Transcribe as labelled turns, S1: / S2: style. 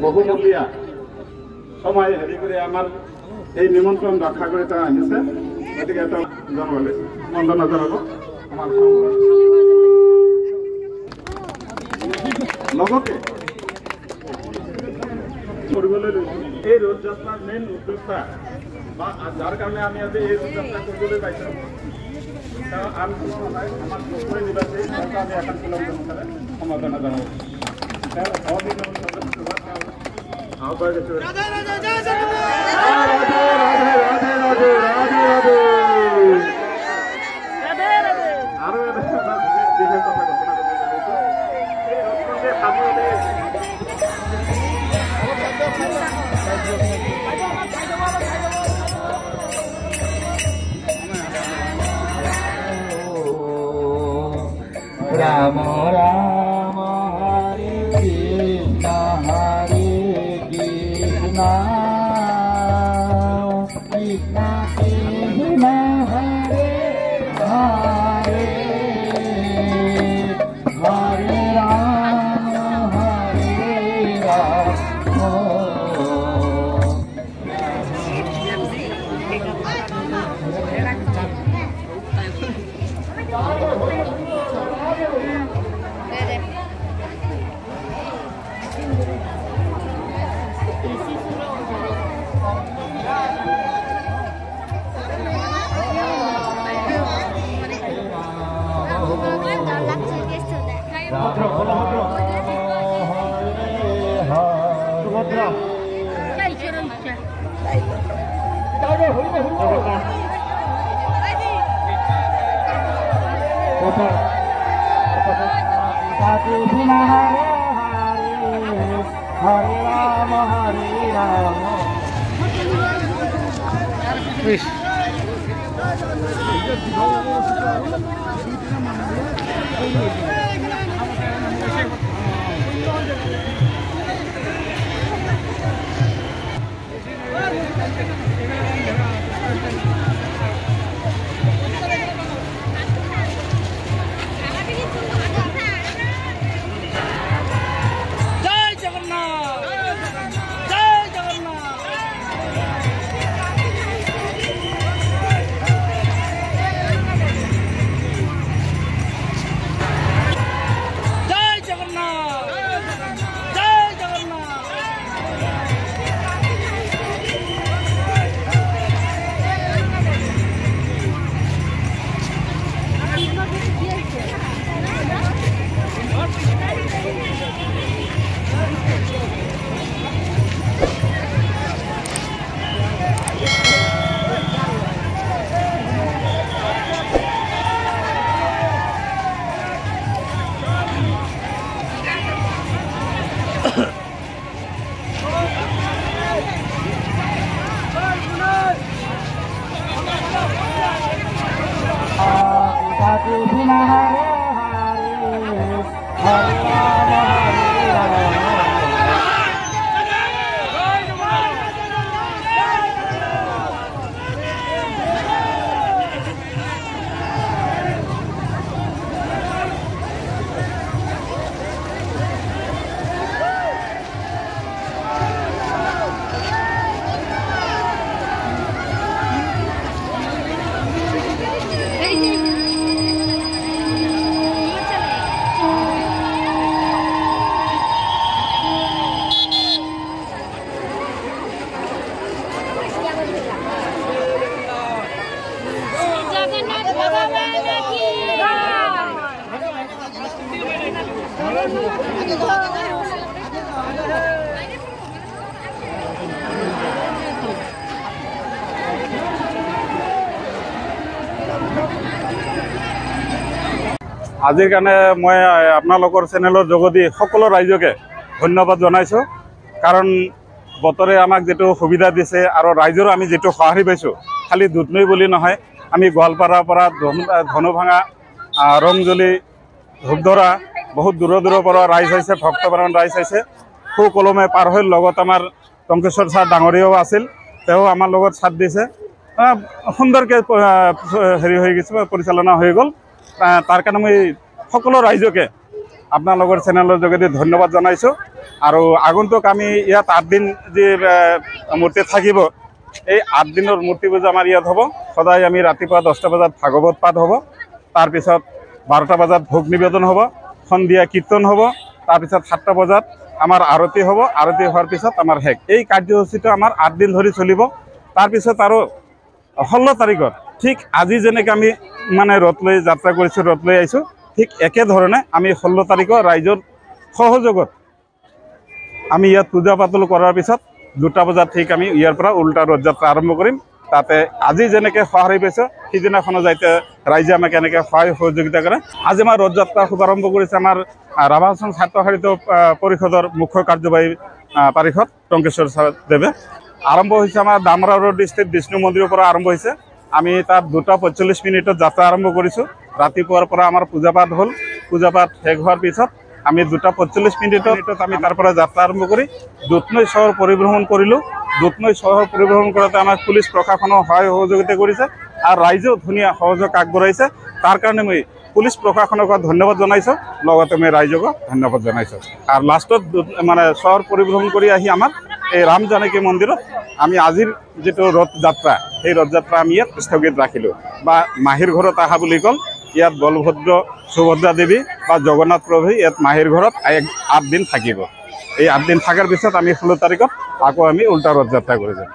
S1: বহুমূলীয়া সময় হেৰি কৰি আমাৰ এই নিমন্ত্ৰণ ৰক্ষা কৰি তেওঁ আহিছে। গতিকে তেওঁ জনাবলৈ বন্দনা জনাব। আমাৰ লগতে কৰিবলৈ এই ৰোড যাত্ৰাৰ মেইন উদ্যোক্তা বা যাৰ কাৰণে আমি আজি এই ৰোড যাত্ৰা কৰিবলৈ পাইছোঁ তেওঁ আন কোনো নাই, আমাৰ সকলোৱে নিবাসী তেওঁক আমি এখন কিলোমিটাৰ সম্বৰ্ধনা জনাব। তেওঁ আহ্বান কৰিছোঁ। আৰু বিশেষ কথা ঘোষণা
S2: राम राम हरे कृष्ण कृष्ण कृष्ण हरे हरे हरे राम
S1: আজিৰ কাৰণে মই আপোনালোকৰ চেনেলৰ যোগেদি সকলো ৰাইজকে ধন্যবাদ জনাইছোঁ। কাৰণ বতৰে আমাক যিটো সুবিধা দিছে আৰু ৰাইজৰো আমি যিটো সঁহাৰি পাইছোঁ, খালি দুধনৈ বুলি নহয়, আমি গোৱালপাৰাৰ পৰা ধনুভাঙা, ৰংজলি, ধূপধৰা বহুত দূৰৰ পৰা ৰাইজ আহিছে, ভক্তপ্ৰাণ ৰাইজ আহিছে। সুকলমে পাৰ হৈ লগত আমাৰ টংকেশ্বৰ ছাৰ ডাঙৰীয়াও আছিল, তেওঁ আমাৰ লগত সাথ দিছে। সুন্দৰকৈ হেৰি হৈ গৈছে, পৰিচালনা হৈ গ'ল। তাৰ কাৰণে মই সকলো ৰাইজকে আপোনালোকৰ চেনেলৰ যোগেদি ধন্যবাদ জনাইছোঁ। আৰু আগন্তুক আমি ইয়াত 8 দিন যি মূৰ্তি থাকিব, এই 8 দিনৰ মূৰ্তি পূজা আমাৰ ইয়াত হ'ব। সদায় আমি ৰাতিপুৱা 10টা বজাত ভাগৱত পাঠ হ'ব, তাৰপিছত 12টা বজাত ভোগ নিবেদন হ'ব, সন্ধিয়া কীৰ্তন হ'ব, তাৰপিছত 7টা বজাত আমাৰ আৰতি হ'ব। আৰতি হোৱাৰ পিছত আমাৰ শেষ। এই কাৰ্যসূচীটো আমাৰ 8 দিন ধৰি চলিব। তাৰপিছত আৰু 16 তাৰিখত ঠিক আজি যেনেকৈ আমি মানে ৰথ লৈ যাত্ৰা কৰিছোঁ, ৰথ লৈ আহিছোঁ, ঠিক একেধৰণে আমি 16 তাৰিখৰ ৰাইজৰ সহযোগত আমি ইয়াত পূজা পাতল কৰাৰ পিছত 2টা বজাত ঠিক আমি ইয়াৰ পৰা উল্টা ৰথযাত্ৰা আৰম্ভ কৰিম। তাতে আজি যেনেকৈ সঁহাৰি পাইছোঁ, সিদিনাখনো যাতে ৰাইজে আমাক এনেকৈ সহায় সহযোগিতা কৰে। আজি আমাৰ ৰথযাত্ৰা শুভাৰম্ভ কৰিছে আমাৰ ৰাভা হাছং ছাত্ৰ সাহিত্য পৰিষদৰ মুখ্য কাৰ্যবাহী পাৰিষদ টংকেশ্বৰ দেৱে। আৰম্ভ হৈছে আমাৰ ডামৰা ৰোড স্থিত বিষ্ণু মন্দিৰৰ পৰা আৰম্ভ হৈছে। আমি তাত 2:45 যাত্ৰা আৰম্ভ কৰিছোঁ। ৰাতিপুৱাৰ পৰা আমাৰ পূজা পাঠ হ'ল। পূজা পাঠ শেষ হোৱাৰ পিছত আমি 2:45 আমি তাৰ পৰা যাত্ৰা আৰম্ভ কৰি দুধনৈ চহৰ পৰিভ্ৰমণ কৰিলোঁ। দুধনৈ চহৰ পৰিভ্ৰমণ কৰোঁতে আমাক পুলিচ প্ৰশাসনৰ সহায় সহযোগিতা কৰিছে আৰু ৰাইজেও ধুনীয়া সহযোগ আগবঢ়াইছে। তাৰ কাৰণে মই পুলিচ প্ৰশাসনক ধন্যবাদ জনাইছোঁ, লগতে মই ৰাইজকো ধন্যবাদ জনাইছোঁ। আৰু লাষ্টত মানে চহৰ পৰিভ্ৰমণ কৰি আহি আমাৰ এই ৰাম জানকী মন্দিৰত আমি আজিৰ যিটো ৰথযাত্ৰা, সেই ৰথযাত্ৰা আমি ইয়াত স্থগিত ৰাখিলোঁ বা মাহীৰ ঘৰত অহা বুলি ক'ল। ইয়াত বলভদ্ৰ সুভদ্ৰা দেৱী বা জগন্নাথ প্ৰভু ইয়াত মাহীৰ ঘৰত 8 দিন থাকিব। এই 8 দিন থকাৰ পিছত আমি 16 তাৰিখত আকৌ আমি উল্টা ৰথযাত্ৰা কৰি যাম।